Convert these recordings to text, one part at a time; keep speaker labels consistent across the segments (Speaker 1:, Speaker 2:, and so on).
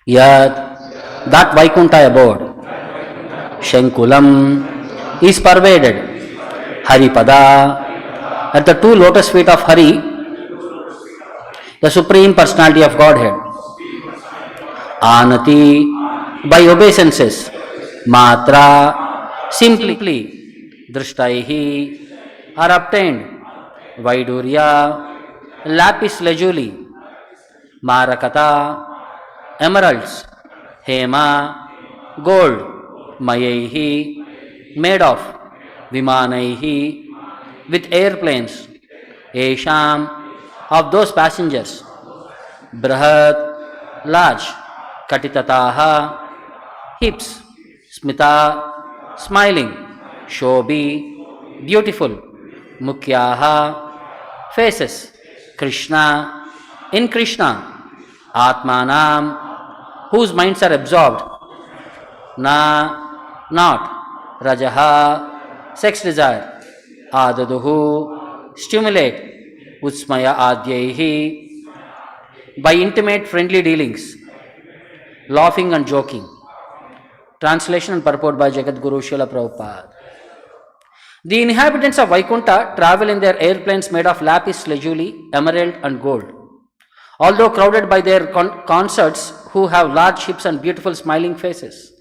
Speaker 1: Yat that Vaikuṇṭha abode, Shankulam is pervaded, Haripada at the two lotus feet of Hari, the Supreme Personality of Godhead. Anati by obeisances, Matra simply, Drishtaihi are obtained, Vaidurya, lapis lazuli, Marakata, emeralds, Hema, gold, Mayaihi, made of, Vimanaihi, with airplanes, Esham, of those passengers, Brahat, large, Katitataha, hips, Smita, smiling, Shobhi, beautiful, Mukyaha, faces, Krishna, in Krishna, Atmanam, whose minds are absorbed, Na, not, Rajaha, sex desire, Adaduhu, stimulate, Utsmaya Adhyaihi, by intimate friendly dealings, laughing and joking. Translation and purport by Jagadguru Srila Prabhupada. The inhabitants of Vaikuṇṭha travel in their airplanes made of lapis lazuli, emerald and gold. Although crowded by their consorts who have large hips and beautiful smiling faces,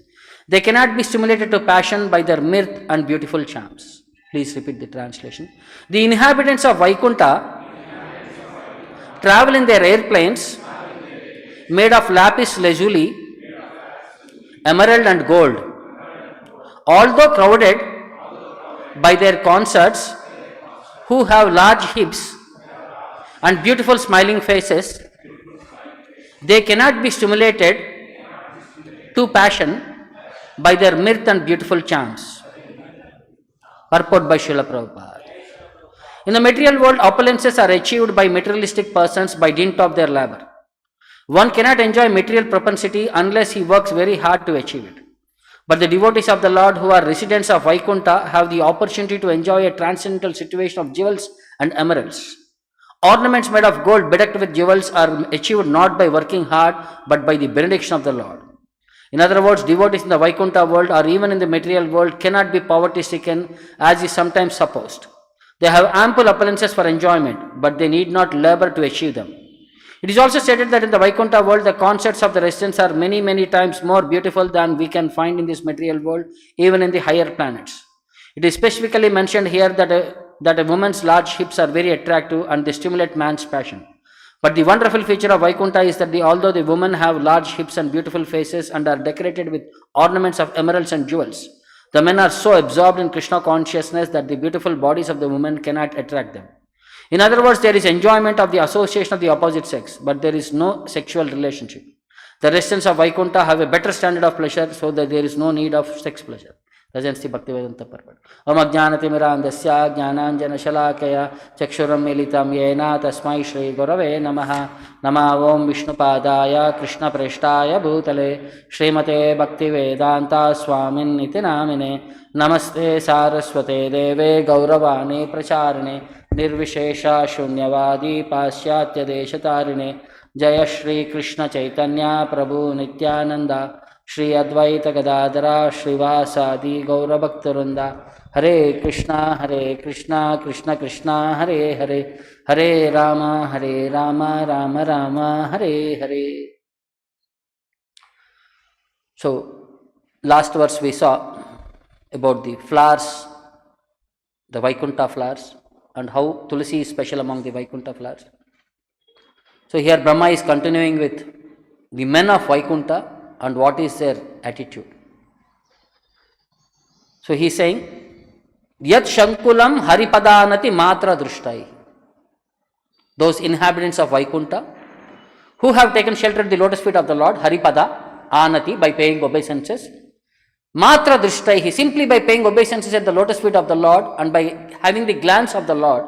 Speaker 1: they cannot be stimulated to passion by their mirth and beautiful charms. Please repeat the translation. The inhabitants of Vaikuṇṭha travel in their airplanes made of lapis lazuli, emerald and gold. Although crowded by their consorts who have large hips and beautiful smiling faces, they cannot be stimulated to passion by their mirth and beautiful charms. Purport by Srila Prabhupada. In the material world, opulences are achieved by materialistic persons by dint of their labor. One cannot enjoy material propensity unless he works very hard to achieve it. But the devotees of the Lord who are residents of Vaikuṇṭha have the opportunity to enjoy a transcendental situation of jewels and emeralds. Ornaments made of gold bedecked with jewels are achieved not by working hard but by the benediction of the Lord. In other words, devotees in the Vaikuṇṭha world or even in the material world cannot be poverty stricken as is sometimes supposed. They have ample opulences for enjoyment, but they need not labor to achieve them. It is also stated that in the Vaikuṇṭha world, the consorts of the residents are many, many times more beautiful than we can find in this material world, even in the higher planets. It is specifically mentioned here that a woman's large hips are very attractive and they stimulate man's passion. But the wonderful feature of Vaikuṇṭha is that although the women have large hips and beautiful faces and are decorated with ornaments of emeralds and jewels, the men are so absorbed in Krishna consciousness that the beautiful bodies of the women cannot attract them. In other words, there is enjoyment of the association of the opposite sex, but there is no sexual relationship. The residents of Vaikuṇṭha have a better standard of pleasure, so that there is no need of sex pleasure. Presents the Bhaktivedanta purport. Om Ajnanatimirandasya Jnananjana Shalakaya Chakshuram Militam Yena Tasmai Shri Gurave Namaha Nama Om Vishnupadaya Krishna Preshtaya Bhutale Srimate Bhaktivedanta Swamin Niti Namine Namaste Saraswate Deve Gauravane Pracharane Nirvishesha Shunyavadi Pasyatya Deshatarine Jaya Shri Krishna Chaitanya Prabhu Nityananda Shri Advaita Gadadara Srivasadi Gaura Bhaktarunda Hare Krishna Krishna Krishna Hare Hare Hare Rama Rama Rama Hare Hare. So last verse we saw about the flowers, the Vaikuṇṭha flowers, and how Tulsi is special among the Vaikuṇṭha flowers. So here Brahma is continuing with the men of Vaikuṇṭha and what is their attitude. So he is saying, Yat Shankulam Haripadanati Matra Drishtai. Those inhabitants of Vaikuṇṭha who have taken shelter at the lotus feet of the Lord, Haripada, Anati, by paying obeisances, Matra Drishtai, simply by paying obeisances at the lotus feet of the Lord and by having the glance of the Lord,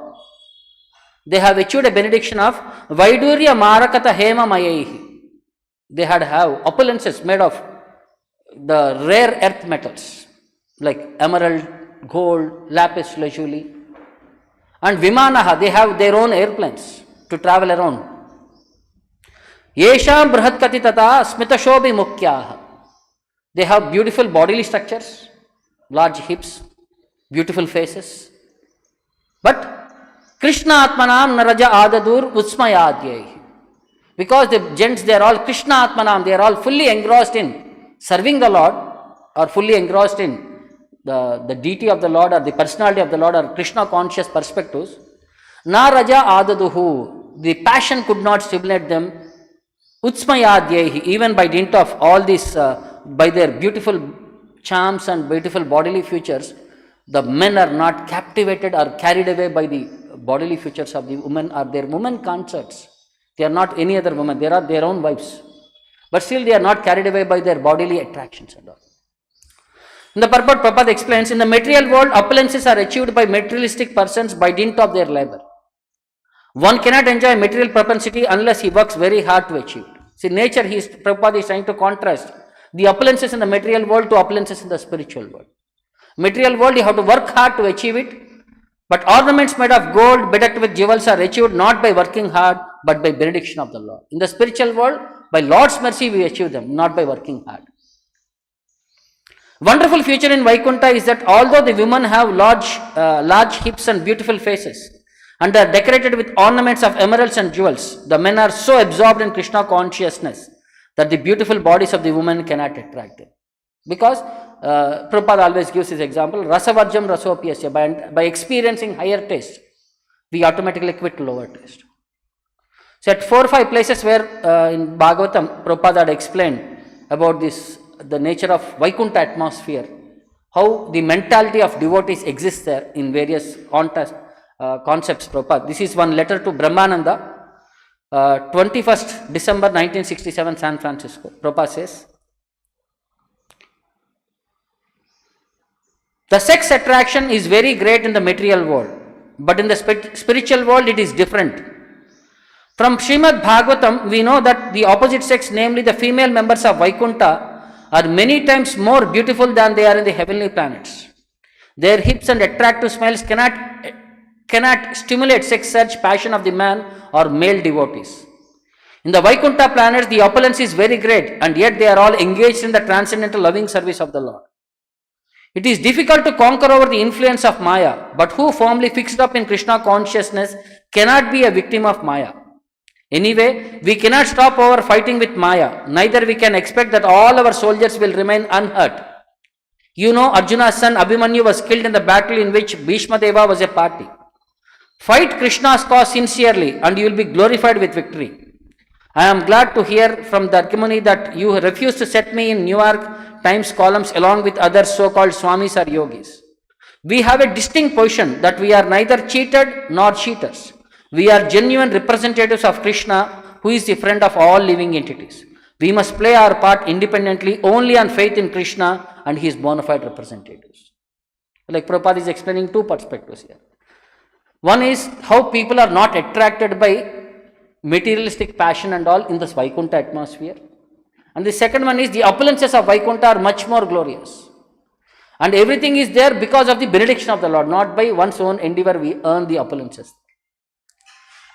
Speaker 1: they have achieved a benediction of Vaidurya Marakata Hema Mayaihi. They have opulences made of the rare earth metals like emerald, gold, lapis lazuli, and Vimanaha. They have their own airplanes to travel around. Yesham Brahatkati Tata Smitashobi Mukhyaha. They have beautiful bodily structures, large hips, beautiful faces. But Krishna Atmanam Naraja Adadur Utsmayadhyai. Because the gents, they are all Krishna Atmanam, they are all fully engrossed in serving the Lord, or fully engrossed in the deity of the Lord or the personality of the Lord or Krishna conscious perspectives. Naraja Adaduhu. The passion could not stimulate them. Utsmayadhyehi, even by dint of all this, by their beautiful charms and beautiful bodily features, the men are not captivated or carried away by the bodily features of the women or their women consorts. They are not any other women, they are their own wives. But still they are not carried away by their bodily attractions and all. In the purport, Prabhupada explains, in the material world, opulences are achieved by materialistic persons by dint of their labor. One cannot enjoy material propensity unless he works very hard to achieve it. See, nature, Prabhupada is trying to contrast the opulences in the material world to opulences in the spiritual world. Material world, you have to work hard to achieve it, but ornaments made of gold, bedecked with jewels are achieved not by working hard, but by benediction of the Lord. In the spiritual world, by Lord's mercy we achieve them, not by working hard. Wonderful feature in Vaikuṇṭha is that although the women have large hips and beautiful faces, and are decorated with ornaments of emeralds and jewels, the men are so absorbed in Krishna consciousness that the beautiful bodies of the women cannot attract them. Because Prabhupada always gives this example, rasavarjam rasopiyasya, by experiencing higher taste, we automatically quit lower taste. So at 4 or 5 places where in Bhagavatam, Prabhupada had explained about this, the nature of Vaikuṇṭha atmosphere, how the mentality of devotees exists there in various concepts. Prabhupada. This is one letter to Brahmananda, 21st December 1967, San Francisco. Prabhupada says, the sex attraction is very great in the material world, but in the spiritual world it is different. From Srimad Bhagavatam, we know that the opposite sex, namely the female members of Vaikuṇṭha, are many times more beautiful than they are in the heavenly planets. Their hips and attractive smiles cannot stimulate sex urge passion of the man or male devotees. In the Vaikuṇṭha planets, the opulence is very great, and yet they are all engaged in the transcendental loving service of the Lord. It is difficult to conquer over the influence of Maya, but who firmly fixed up in Krishna consciousness cannot be a victim of Maya. Anyway, we cannot stop our fighting with Maya, neither we can expect that all our soldiers will remain unhurt. You know, Arjuna's son Abhimanyu was killed in the battle in which Bhishma Deva was a party. Fight Krishna's cause sincerely and you will be glorified with victory. I am glad to hear from Darkimuni that you refuse to set me in New York Times columns along with other so-called Swamis or yogis. We have a distinct position that we are neither cheated nor cheaters. We are genuine representatives of Krishna, who is the friend of all living entities. We must play our part independently only on faith in Krishna and his bona fide representatives. Like Prabhupada is explaining 2 perspectives here. One is how people are not attracted by materialistic passion and all in this Vaikuṇṭha atmosphere. And the second one is the opulences of Vaikuṇṭha are much more glorious. And everything is there because of the benediction of the Lord, not by one's own endeavor we earn the opulences.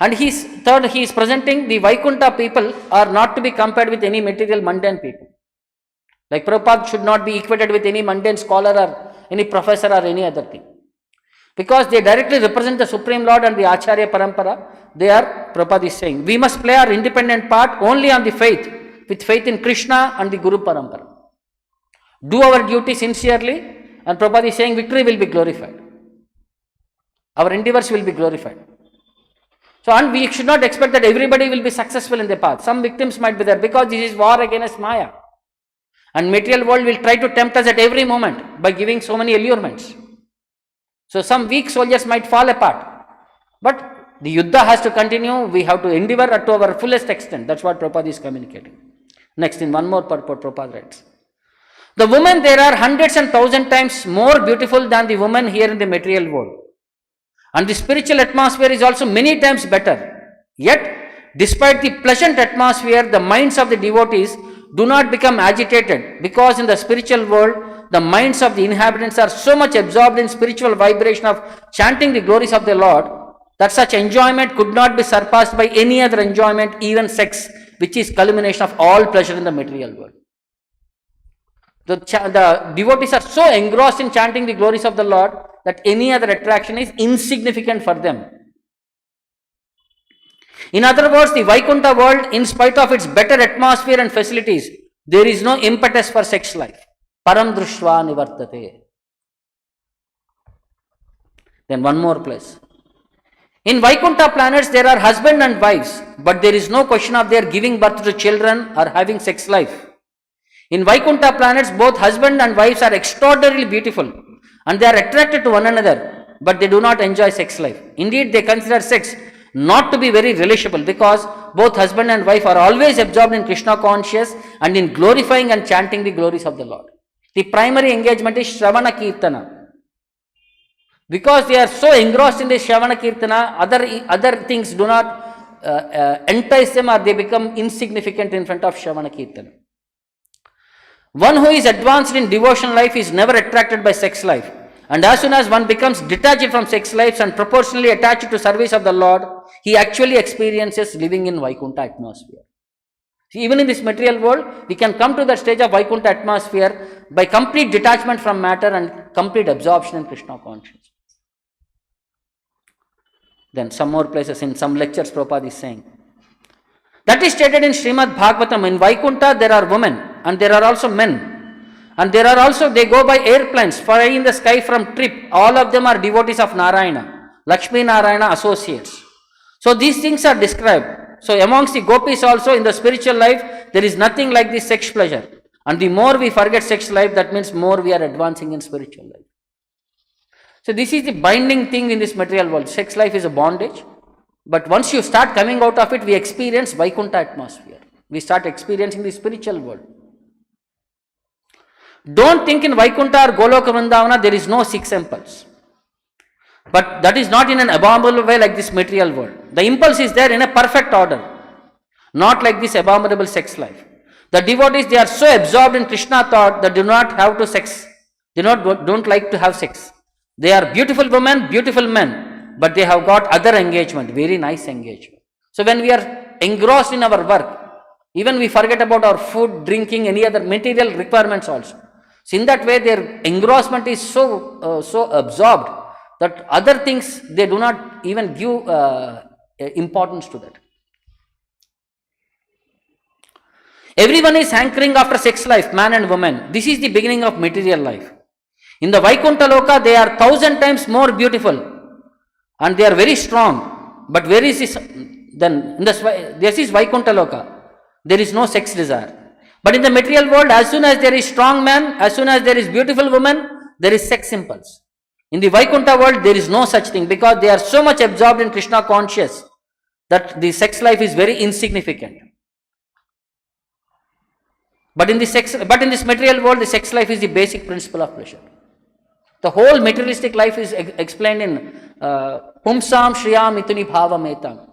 Speaker 1: And he is presenting the Vaikuṇṭha people are not to be compared with any material mundane people. Like Prabhupada should not be equated with any mundane scholar or any professor or any other thing. Because they directly represent the Supreme Lord and the Acharya Parampara, Prabhupada is saying, we must play our independent part only on the faith, with faith in Krishna and the Guru Parampara. Do our duty sincerely, and Prabhupada is saying victory will be glorified. Our endeavors will be glorified. So, and we should not expect that everybody will be successful in the path. Some victims might be there because this is war against Maya. And material world will try to tempt us at every moment by giving so many allurements. So, some weak soldiers might fall apart. But the Yuddha has to continue. We have to endeavor to our fullest extent. That's what Prabhupada is communicating. Next, in one more purport, Prabhupada writes, the women there are hundreds and thousand times more beautiful than the women here in the material world. And the spiritual atmosphere is also many times better. Yet, despite the pleasant atmosphere, the minds of the devotees do not become agitated, because in the spiritual world, the minds of the inhabitants are so much absorbed in spiritual vibration of chanting the glories of the Lord, that such enjoyment could not be surpassed by any other enjoyment, even sex, which is culmination of all pleasure in the material world. The devotees are so engrossed in chanting the glories of the Lord that any other attraction is insignificant for them. In other words, the Vaikuṇṭha world, in spite of its better atmosphere and facilities, there is no impetus for sex life. Param drushva nivartate. Then one more place. In Vaikuṇṭha planets, there are husband and wives, but there is no question of their giving birth to children or having sex life. In Vaikuṇṭha planets, both husband and wives are extraordinarily beautiful and they are attracted to one another, but they do not enjoy sex life. Indeed, they consider sex not to be very relishable because both husband and wife are always absorbed in Krishna conscious and in glorifying and chanting the glories of the Lord. The primary engagement is Shravana Kirtana. Because they are so engrossed in the Shravana Kirtana, other things do not entice them or they become insignificant in front of Shravana Kirtana. One who is advanced in devotional life is never attracted by sex life. And as soon as one becomes detached from sex lives and proportionally attached to service of the Lord, he actually experiences living in Vaikuṇṭha atmosphere. See, even in this material world, we can come to the stage of Vaikuṇṭha atmosphere by complete detachment from matter and complete absorption in Krishna consciousness. Then some more places in some lectures Prabhupada is saying. That is stated in Srimad Bhagavatam. In Vaikuṇṭha there are women and there are also men. And there are also, they go by airplanes flying in the sky from trip. All of them are devotees of Narayana, Lakshmi Narayana associates. So these things are described. So amongst the gopis also in the spiritual life, there is nothing like this sex pleasure. And the more we forget sex life, that means more we are advancing in spiritual life. So this is the binding thing in this material world. Sex life is a bondage. But once you start coming out of it, we experience Vaikuṇṭha atmosphere. We start experiencing the spiritual world. Don't think in Vaikuṇṭha or Goloka Vrindavana there is no six impulse. But that is not in an abominable way like this material world. The impulse is there in a perfect order. Not like this abominable sex life. The devotees, they are so absorbed in Krishna thought that do not have to sex. They don't like to have sex. They are beautiful women, beautiful men. But they have got other engagement, very nice engagement. So when we are engrossed in our work, even we forget about our food, drinking, any other material requirements also. So in that way, their engrossment is so absorbed that other things, they do not even give importance to that. Everyone is hankering after sex life, man and woman. This is the beginning of material life. In the Vaikuṇṭha Loka, they are 1,000 times more beautiful and they are very strong. But where is this? Then, this is Vaikuṇṭha Loka. There is no sex desire. But in the material world, as soon as there is strong man, as soon as there is beautiful woman, there is sex impulse. In the Vaikuṇṭha world, there is no such thing because they are so much absorbed in Krishna conscious that the sex life is very insignificant. But in this material world, the sex life is the basic principle of pleasure. The whole materialistic life is explained in Pumsam Shriyam Ituni Bhavametam.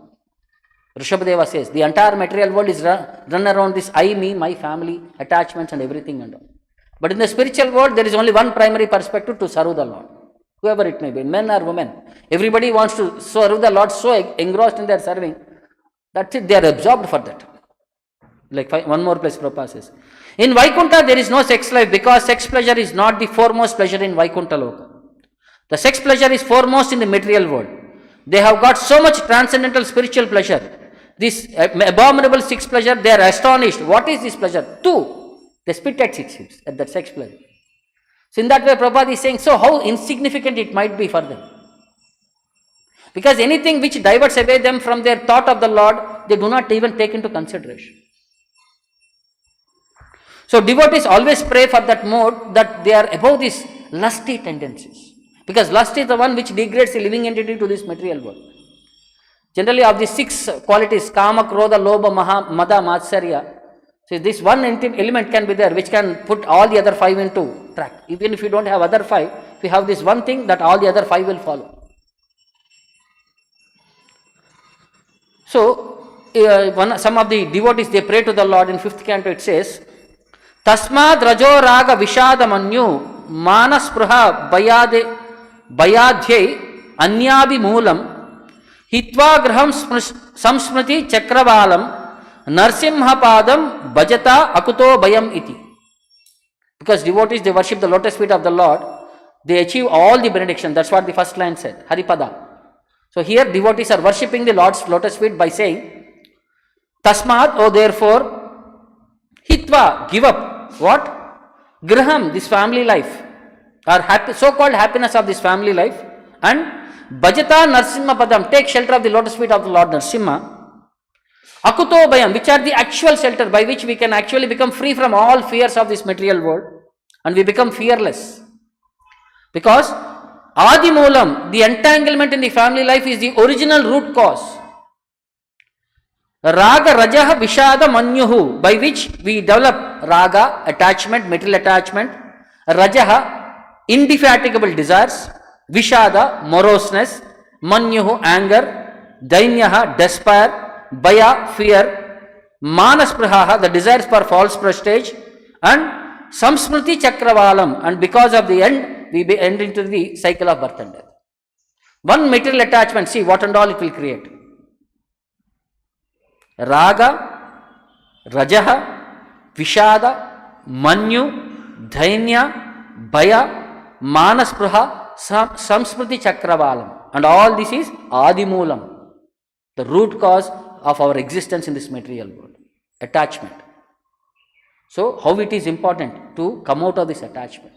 Speaker 1: Rishabhadeva says, the entire material world is run around this I, me, my family, attachments and everything and all. But in the spiritual world, there is only one primary perspective to serve the Lord. Whoever it may be, men or women. Everybody wants to serve the Lord, so engrossed in their serving. That's it, they are absorbed for that. Like one more place Prabhupada says. In Vaikuṇṭha, there is no sex life because sex pleasure is not the foremost pleasure in Vaikuṇṭha Loka. The sex pleasure is foremost in the material world. They have got so much transcendental spiritual pleasure. This abominable sex pleasure, they are astonished. What is this pleasure? They spit at it, at that sex pleasure. So in that way, Prabhupada is saying, so how insignificant it might be for them. Because anything which diverts away them from their thought of the Lord, they do not even take into consideration. So devotees always pray for that mode that they are above these lusty tendencies. Because lust is the one which degrades the living entity to this material world. Generally of the 6 qualities, Kama, Krodha, Lobha, Mada, Matsarya, so this one element can be there which can put all the other 5 into track. Even if you don't have other 5, if you have this one thing, that all the other 5 will follow. So some of the devotees, they pray to the Lord in 5th canto, it says, Tasmad Rajo Raga Vishada Manyu Manaspruha Bayadhyai Anyabhi Moolam Hitva Graham Samsmriti Chakravalam Narasimha padam bhajata akuto bhayam iti. Because devotees, they worship the lotus feet of the Lord, they achieve all the benediction. That's what the first line said, Haripada. So here devotees are worshipping the Lord's lotus feet by saying, Tasmat, oh therefore, Hitva, give up. What? Graham, this family life, or happy, so-called happiness of this family life, and Bhajata Narasimha Padam, take shelter of the lotus feet of the Lord Narasimha. Akuto Bhayam, which are the actual shelter by which we can actually become free from all fears of this material world, and we become fearless. Because Adi Moolam, the entanglement in the family life, is the original root cause. Raga Rajaha Vishada Manyuhu, by which we develop Raga, attachment, material attachment, Rajaha, indefatigable desires, Vishada, moroseness, Manyuhu, anger, Dainyaha, despair, Bhaya, fear, Manaspraha, the desires for false prestige, and Samsmriti Chakravalam, and because of the end, we end into the cycle of birth and death. One material attachment, see what and all it will create. Raga, Rajaha, Vishada, Manyu, Dhainya, Bhaya, Manaspraha, Samsmriti Chakravalam. And all this is Adimulam, the root cause of our existence in this material world. Attachment. So, how it is important to come out of this attachment.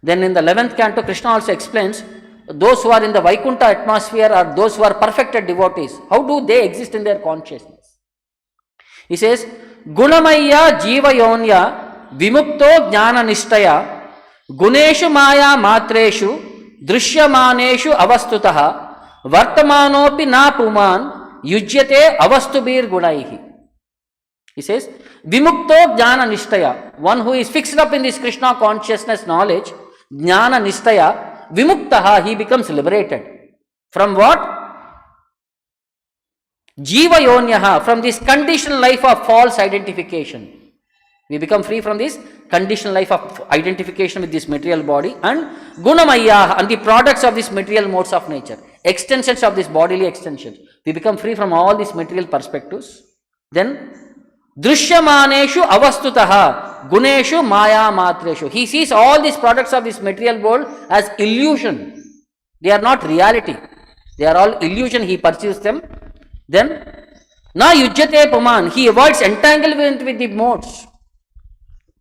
Speaker 1: Then in the 11th canto, Krishna also explains those who are in the Vaikuṇṭha atmosphere or those who are perfected devotees, how do they exist in their consciousness? He says, Gunamaya Jiva Yonya Vimukto Jnana Nishtaya Guneshu Maya Matreshu Drishyamaneshu Avastutaha Vartamanopi Na Puman Yujyate Avastubir Gunaihi. He says, Vimukto Jnana Nishtaya, one who is fixed up in this Krishna consciousness knowledge, Jnana Nishtaya, Vimuktaha, he becomes liberated. From what? Jiva Yonyaha, from this conditional life of false identification. We become free from this conditional life of identification with this material body, and Gunamaya, and the products of this material modes of nature, extensions of this bodily extensions. We become free from all these material perspectives. Then Drishyamaneshu avastutaha guneshu maya matreshu. He sees all these products of this material world as illusion. They are not reality. They are all illusion. He perceives them. Then na yujyate puman. He avoids entanglement with the modes.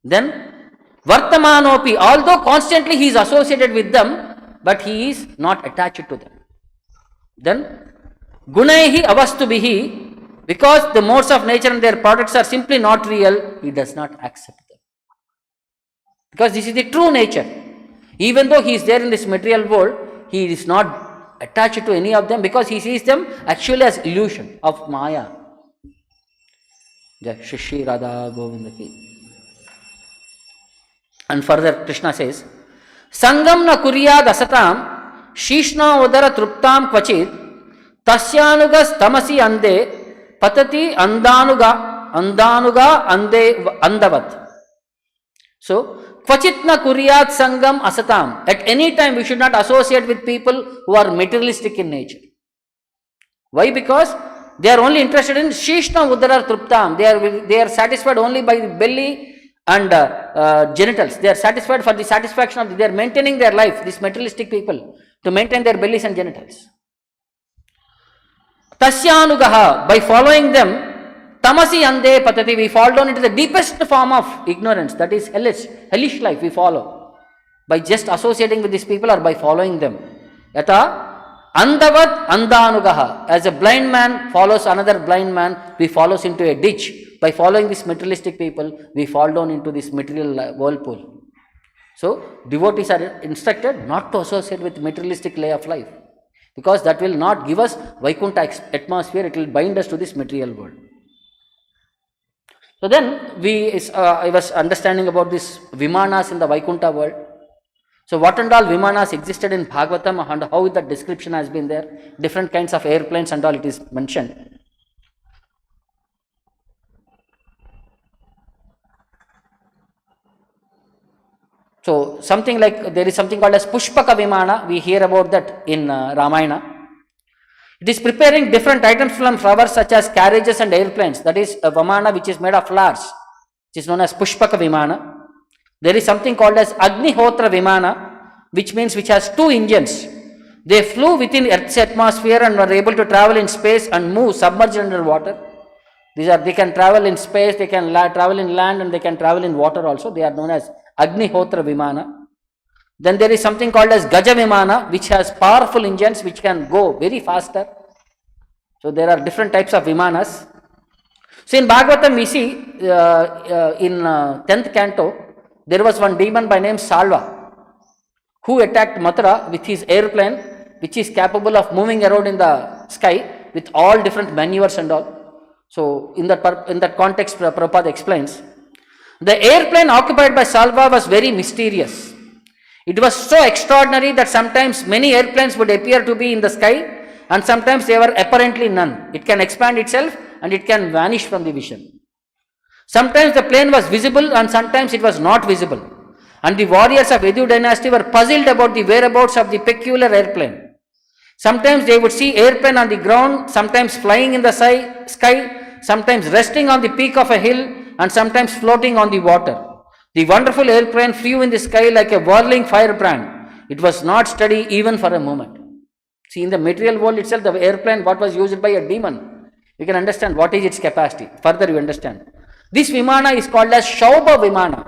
Speaker 1: Then vartamanopi. Although constantly he is associated with them, but he is not attached to them. Then gunaihi avastubihi. Because the modes of nature and their products are simply not real, he does not accept them. Because this is the true nature. Even though he is there in this material world, he is not attached to any of them because he sees them actually as illusion of Maya. Jai Shri Radha Govinda ki. And further Krishna says, Sangam na kuryad asatam shishna udara truptam kvachit tasyanugas tamasi ande patati andanuga ande andavat. So, kvachitna kuryat sangam asatam. At any time we should not associate with people who are materialistic in nature. Why? Because they are only interested in shishna udara truptam. They are satisfied only by the belly and genitals. They are satisfied for the satisfaction of, they are maintaining their life, these materialistic people, to maintain their bellies and genitals. Tasyanugaha, by following them, tamasi ande patati, we fall down into the deepest form of ignorance, that is hellish life we follow. By just associating with these people or by following them. Yata andavat andanugaha, as a blind man follows another blind man, we follows into a ditch. By following these materialistic people, we fall down into this material whirlpool. So, devotees are instructed not to associate with materialistic way of life. Because that will not give us Vaikuṇṭha atmosphere, it will bind us to this material world. So then, I was understanding about this Vimanas in the Vaikuṇṭha world. So what and all Vimanas existed in Bhagavatam and how that description has been there, different kinds of airplanes and all it is mentioned. So something like, there is something called as Pushpaka Vimana, we hear about that in Ramayana. It is preparing different items from flowers such as carriages and airplanes. That is a Vimana which is made of flowers, which is known as Pushpaka Vimana. There is something called as Agnihotra Vimana, which means which has two engines. They flew within Earth's atmosphere and were able to travel in space and move submerged under water. They can travel in space, they can travel in land, and they can travel in water also. They are known as Agnihotra Vimana. Then there is something called as Gaja Vimana, which has powerful engines which can go very faster. So there are different types of Vimanas. So in Bhagavatam we see in 10th canto, there was one demon by name Salva, who attacked Mathura with his airplane, which is capable of moving around in the sky with all different maneuvers and all. So in that context, Prabhupada explains, the airplane occupied by Salva was very mysterious. It was so extraordinary that sometimes many airplanes would appear to be in the sky and sometimes they were apparently none. It can expand itself and it can vanish from the vision. Sometimes the plane was visible and sometimes it was not visible. And the warriors of Yadu dynasty were puzzled about the whereabouts of the peculiar airplane. Sometimes they would see airplane on the ground, sometimes flying in the sky, sometimes resting on the peak of a hill, and sometimes floating on the water. The wonderful airplane flew in the sky like a whirling firebrand. It was not steady even for a moment. See, in the material world itself, the airplane, what was used by a demon, you can understand what is its capacity. Further you understand. This Vimana is called as Shaubha Vimana.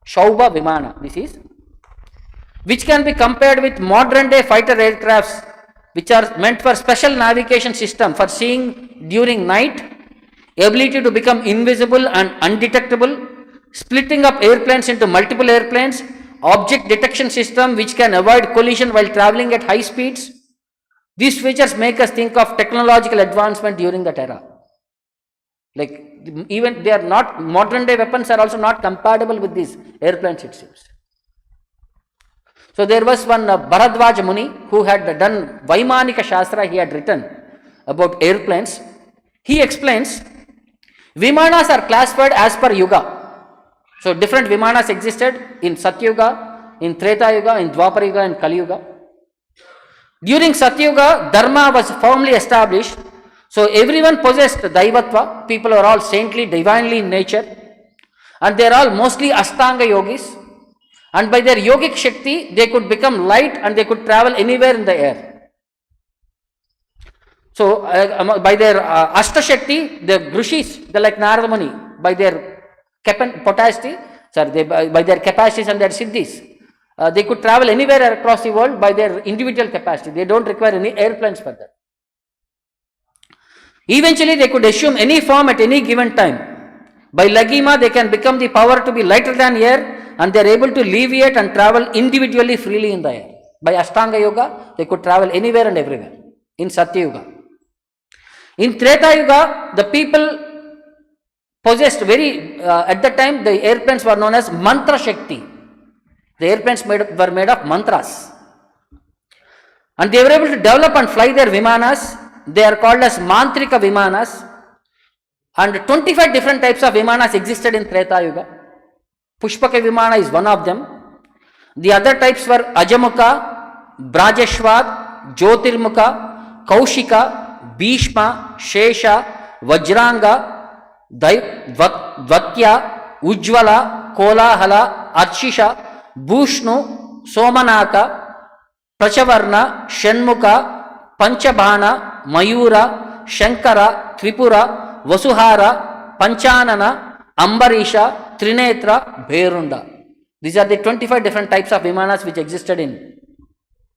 Speaker 1: Shaubha Vimana, this is, which can be compared with modern day fighter aircrafts, which are meant for special navigation system for seeing during night, ability to become invisible and undetectable, splitting up airplanes into multiple airplanes, object detection system which can avoid collision while traveling at high speeds. These features make us think of technological advancement during that era. Like even they are not, modern day weapons are also not compatible with these airplanes it seems. So there was one Bharadwaja Muni who had done Vaimanika Shastra, he had written about airplanes. He explains, Vimanas are classified as per Yuga. So different Vimanas existed in Satyuga, in Treta Yuga, in Dwapara Yuga and Kali Yuga. During Satyuga, Dharma was firmly established. So everyone possessed Daivatva, people are all saintly, divinely in nature, and they are all mostly Ashtanga yogis, and by their yogic Shakti, they could become light and they could travel anywhere in the air. So by their Ashta Shakti, the Grushis, they like Narada Muni, by their capacity, by their capacities and their siddhis, they could travel anywhere across the world by their individual capacity. They don't require any airplanes for that. Eventually, they could assume any form at any given time. By Lagima, they can become the power to be lighter than air and they are able to leviate and travel individually freely in the air. By Ashtanga Yoga, they could travel anywhere and everywhere in Satya Yuga. In Treta Yuga, the people possessed at that time, the airplanes were known as Mantra Shakti. The airplanes were made of mantras. And they were able to develop and fly their Vimanas. They are called as Mantrika Vimanas. And 25 different types of Vimanas existed in Treta Yuga. Pushpaka Vimana is one of them. The other types were Ajamuka, Brajeshwad, Jyotirmukha, Kaushika, Bhishma, Shesha, Vajranga, Dvatya, Ujjvala, Kolahala, Archisha, Bhushnu, Somanaka, Prachavarna, Shanmuka, Panchabhana, Mayura, Shankara, Tripura, Vasuhara, Panchanana, Ambarisha, Trinetra, Bherunda. These are the 25 different types of Vimanas which existed in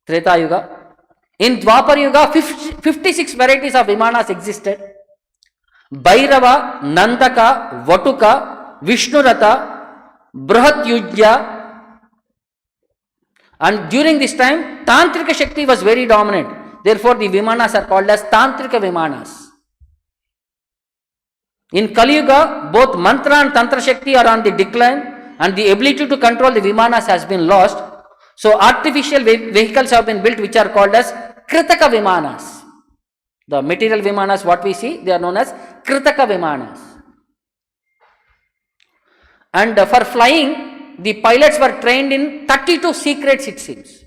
Speaker 1: Treta Yuga. In Dwapara Yuga, 56 varieties of Vimanas existed. Bhairava, Nandaka, Vatuka, Vishnurata, Brahat Yujya. And during this time, Tantrika Shakti was very dominant. Therefore, the Vimanas are called as Tantrika Vimanas. In Kali Yuga, both Mantra and Tantra Shakti are on the decline and the ability to control the Vimanas has been lost. So, artificial vehicles have been built which are called as Kritaka Vimanas. The material Vimanas, what we see, they are known as Kritaka Vimanas. And for flying, the pilots were trained in 32 secrets, it seems.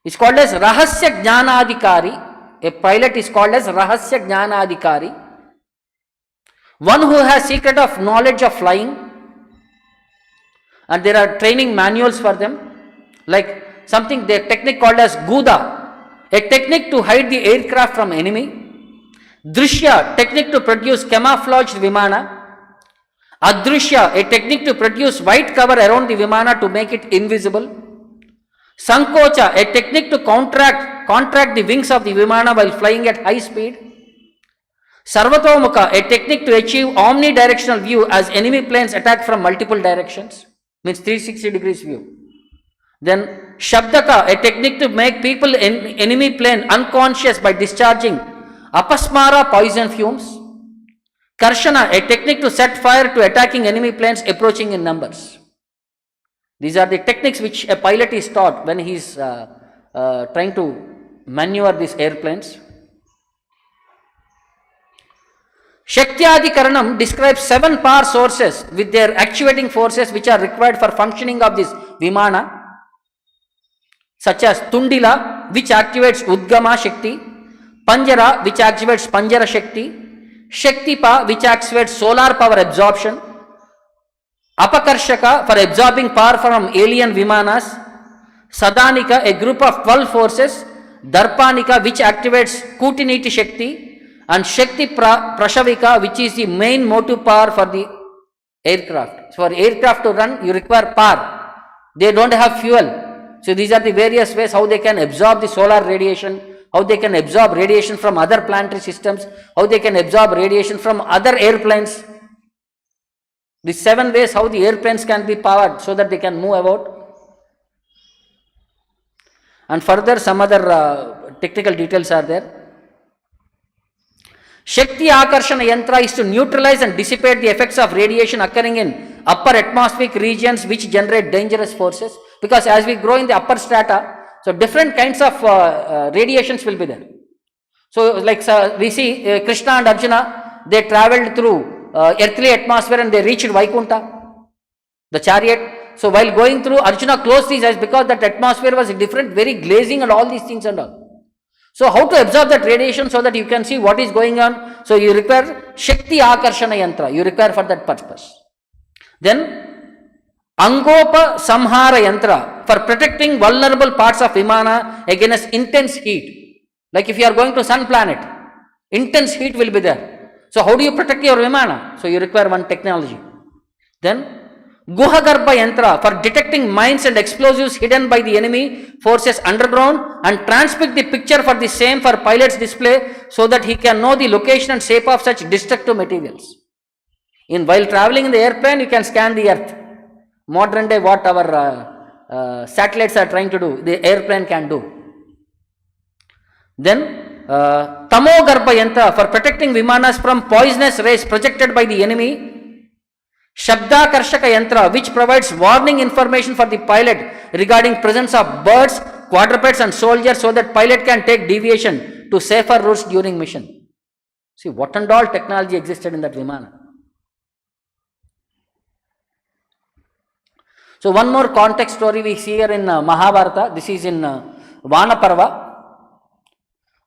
Speaker 1: It's called as Rahasya Jnanadhikari. A pilot is called as Rahasya Jnanadhikari. One who has secret of knowledge of flying, and there are training manuals for them, like something, the technique called as Guda, a technique to hide the aircraft from enemy. Drishya, technique to produce camouflaged Vimana. Adrishya, a technique to produce white cover around the Vimana to make it invisible. Sankocha, a technique to contract the wings of the Vimana while flying at high speed. Sarvatomukha, a technique to achieve omnidirectional view as enemy planes attack from multiple directions, means 360 degrees view. Then Shabdaka, a technique to make people in enemy plane unconscious by discharging apasmara poison fumes. Karshana, a technique to set fire to attacking enemy planes approaching in numbers. These are the techniques which a pilot is taught when he is trying to maneuver these airplanes. Shaktyadikaranam describes 7 power sources with their actuating forces which are required for functioning of this Vimana, such as Tundila, which activates Udgama Shakti, Panjara, which activates Panjara Shakti, Shaktipa, which activates solar power absorption, Apakarshaka, for absorbing power from alien Vimanas, Sadanika, a group of 12 forces, Darpanika, which activates Kutiniti Shakti, and Shakti Prashavika, which is the main motive power for the aircraft. So for aircraft to run, you require power. They don't have fuel. So these are the various ways how they can absorb the solar radiation, how they can absorb radiation from other planetary systems, how they can absorb radiation from other airplanes. The 7 ways how the airplanes can be powered so that they can move about. And further some other technical details are there. Shakti Akarshana Yantra is to neutralize and dissipate the effects of radiation occurring in upper atmospheric regions which generate dangerous forces. Because as we grow in the upper strata, so different kinds of radiations will be there. So like we see Krishna and Arjuna, they travelled through earthly atmosphere and they reached Vaikuṇṭha, the chariot. So while going through, Arjuna closed his eyes because that atmosphere was different, very glazing and all these things and all. So how to absorb that radiation so that you can see what is going on? So you require Shakti Akarshana Yantra, you require for that purpose. Then Angopa Samhara Yantra, for protecting vulnerable parts of Vimana against intense heat. Like if you are going to sun planet, intense heat will be there. So how do you protect your Vimana? So you require one technology. Then Guhagarbha Yantra, for detecting mines and explosives hidden by the enemy forces underground and transmit the picture for the same for pilot's display so that he can know the location and shape of such destructive materials. While traveling in the airplane, you can scan the earth. Modern day what our satellites are trying to do, the airplane can do. Then Tamogarbha Yantra, for protecting Vimanas from poisonous rays projected by the enemy. Shabdakarshaka Yantra, which provides warning information for the pilot regarding presence of birds, quadrupeds and soldiers so that pilot can take deviation to safer routes during mission. See what and all technology existed in that Vimana. So one more context story we see here in Mahabharata. This is in Vanaparva.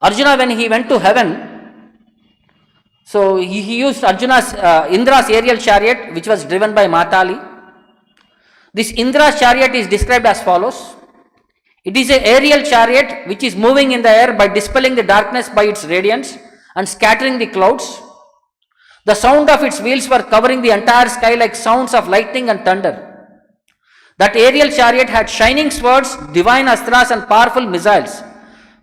Speaker 1: Arjuna, when he went to heaven, so he used Indra's aerial chariot, which was driven by Matali. This Indra's chariot is described as follows. It is an aerial chariot which is moving in the air by dispelling the darkness by its radiance and scattering the clouds. The sound of its wheels were covering the entire sky like sounds of lightning and thunder. That aerial chariot had shining swords, divine astras and powerful missiles.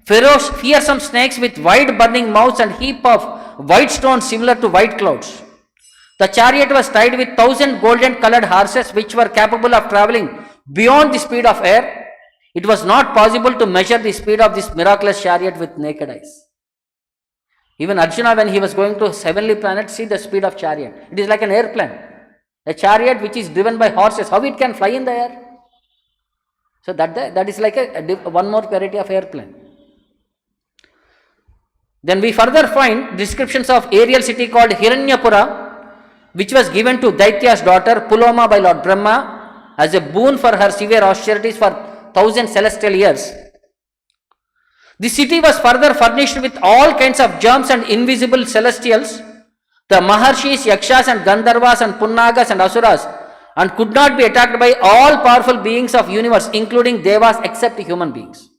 Speaker 1: Fearsome snakes with wide burning mouths and heap of white stones similar to white clouds. The chariot was tied with 1,000 golden colored horses which were capable of travelling beyond the speed of air. It was not possible to measure the speed of this miraculous chariot with naked eyes. Even Arjuna, when he was going to heavenly planet, see the speed of chariot. It is like an airplane. A chariot which is driven by horses, how it can fly in the air? So that is like one more variety of airplane. Then we further find descriptions of aerial city called Hiranyapura, which was given to Daitya's daughter Puloma by Lord Brahma as a boon for her severe austerities for 1,000 celestial years. The city was further furnished with all kinds of germs and invisible celestials, the Maharshis, Yakshas and Gandharvas and Punnagas and Asuras, and could not be attacked by all powerful beings of universe, including Devas, except human beings.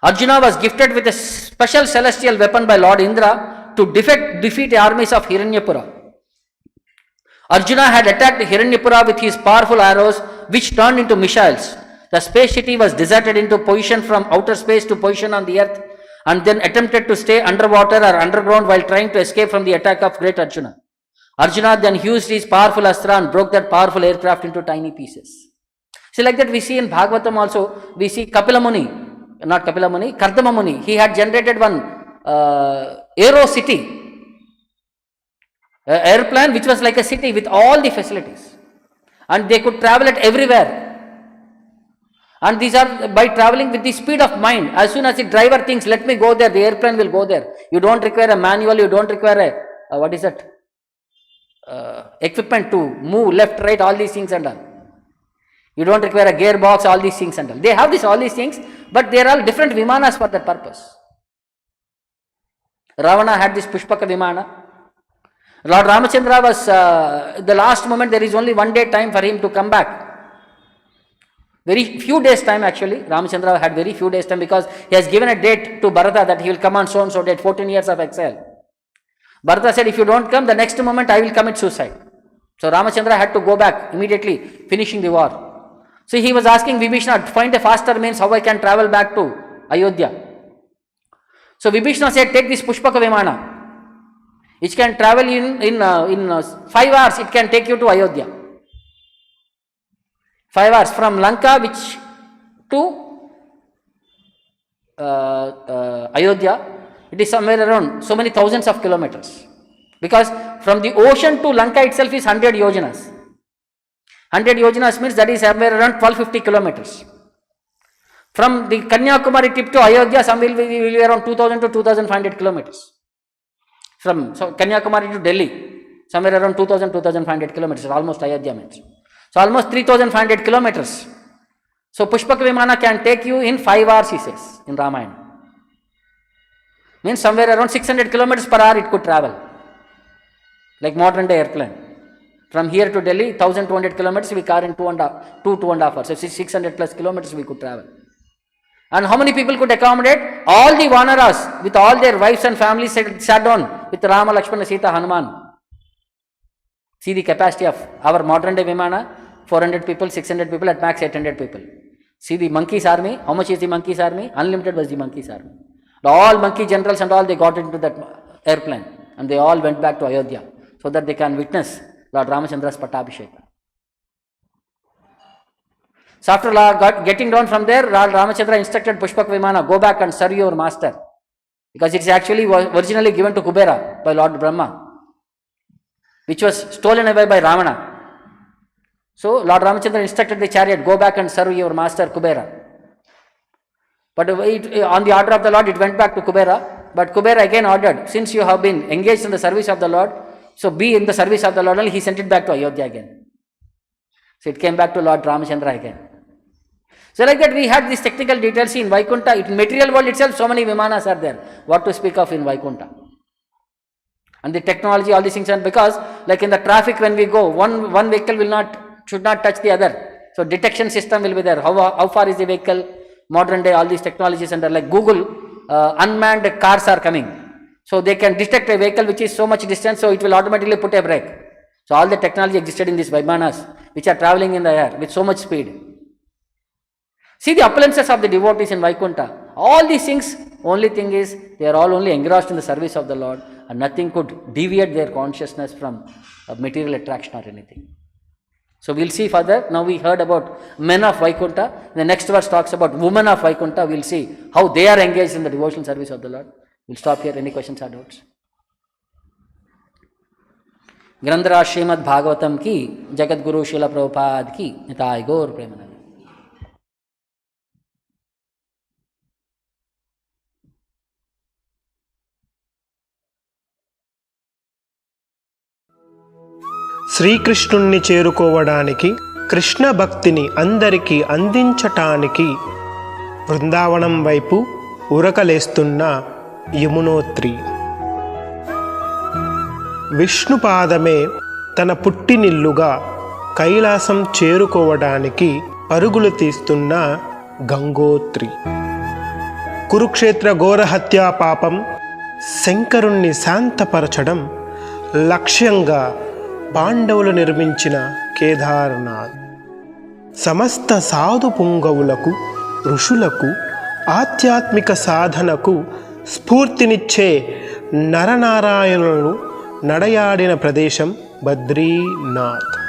Speaker 1: Arjuna was gifted with a special celestial weapon by Lord Indra to defeat the armies of Hiranyapura. Arjuna had attacked Hiranyapura with his powerful arrows, which turned into missiles. The space city was deserted into position from outer space to position on the earth, and then attempted to stay underwater or underground while trying to escape from the attack of great Arjuna. Arjuna then used his powerful astra and broke that powerful aircraft into tiny pieces. See, like that we see in Bhagavatam also, we see Kardama Muni, he had generated one aero city, airplane which was like a city with all the facilities, and they could travel it everywhere. And these are by traveling with the speed of mind. As soon as the driver thinks, let me go there, the airplane will go there. You don't require a manual, you don't require equipment to move left, right, all these things and all. You don't require a gearbox, all these things and all. They have all these things, but they are all different vimanas for that purpose. Ravana had this Pushpaka Vimana. Lord Ramachandra was, the last moment, there is only 1 day time for him to come back. Very few days time actually. Ramachandra had very few days time because he has given a date to Bharata that he will come on so and so date, 14 years of exile. Bharata said, if you don't come, the next moment I will commit suicide. So Ramachandra had to go back immediately, finishing the war. So he was asking Vibhishana, find a faster means how I can travel back to Ayodhya. So Vibhishana said, take this Pushpaka Vimana, which can travel in 5 hours, it can take you to Ayodhya. 5 hours from Lanka to Ayodhya, it is somewhere around so many thousands of kilometers. Because from the ocean to Lanka itself is 100 yojanas. 100 yojanas means that is somewhere around 1250 kilometers. From the Kanyakumari tip to Ayodhya, some will be around 2000 to 2500 kilometers. From Kanyakumari to Delhi, somewhere around 2500 kilometers, almost Ayodhya means. So almost 3500 kilometers. So Pushpaka Vimana can take you in 5 hours, he says, in Ramayana. Means somewhere around 600 kilometers per hour it could travel. Like modern day airplane. From here to Delhi, 1200 kilometers we car in 2.5 hours. So 600 plus kilometers we could travel. And how many people could accommodate? All the Vanaras with all their wives and families sat down with Rama, Lakshmana, Sita, Hanuman. See the capacity of our modern day Vimana. 400 people, 600 people, at max 800 people. See the monkeys army. How much is the monkeys army? Unlimited was the monkeys army. All monkey generals and all, they got into that airplane and they all went back to Ayodhya so that they can witness Lord Ramachandra's Pattabhisheka. So after getting down from there, Lord Ramachandra instructed Pushpaka Vimana, go back and serve your master. Because it is actually originally given to Kubera by Lord Brahma, which was stolen away by Ravana. So Lord Ramachandra instructed the chariot, go back and serve your master Kubera. But on the order of the Lord, it went back to Kubera. But Kubera again ordered, since you have been engaged in the service of the Lord, so be in the service of the Lord only. He sent it back to Ayodhya again. So it came back to Lord Ramachandra again. So like that we had these technical details in Vaikuṇṭha. In material world itself, so many Vimanas are there. What to speak of in Vaikuṇṭha? And the technology, all these things, and because like in the traffic when we go, one vehicle should not touch the other. So detection system will be there. How far is the vehicle? Modern day, all these technologies and like Google, unmanned cars are coming. So they can detect a vehicle which is so much distance, so it will automatically put a brake. So all the technology existed in these Vimanas, which are traveling in the air with so much speed. See the opulences of the devotees in Vaikuṇṭha. All these things, only thing is, they are all only engrossed in the service of the Lord, and nothing could deviate their consciousness from material attraction or anything. So we'll see further. Now we heard about men of Vaikuṇṭha. The next verse talks about women of Vaikuṇṭha. We'll see how they are engaged in the devotional service of the Lord. We'll stop here. Any questions or doubts? Grandhara Srimad Bhagavatam ki, Jagat Guru Srila Prabhupada ki, Nitai Gaur Premanand.
Speaker 2: శ్రీకృష్ణుణ్ణి చేరుకోవడానికి, కృష్ణ భక్తిని అందరికీ అందించటానికి బృందావనం వైపు ఉరకలేస్తున్న యమునోత్రి. విష్ణుపాదమే తన పుట్టినిల్లుగా కైలాసం చేరుకోవడానికి పరుగులు తీస్తున్న గంగోత్రి. కురుక్షేత్ర ఘోరహత్యా పాపం శంకరుణ్ణి శాంతపరచడం లక్ష్యంగా పాండవులు నిర్మించిన కేదార్నాథ్. సమస్త సాధు పుంగవులకు, ఋషులకు, ఆధ్యాత్మిక సాధనకు స్ఫూర్తినిచ్చే నరనారాయణులను నడయాడిన ప్రదేశం బద్రీనాథ్.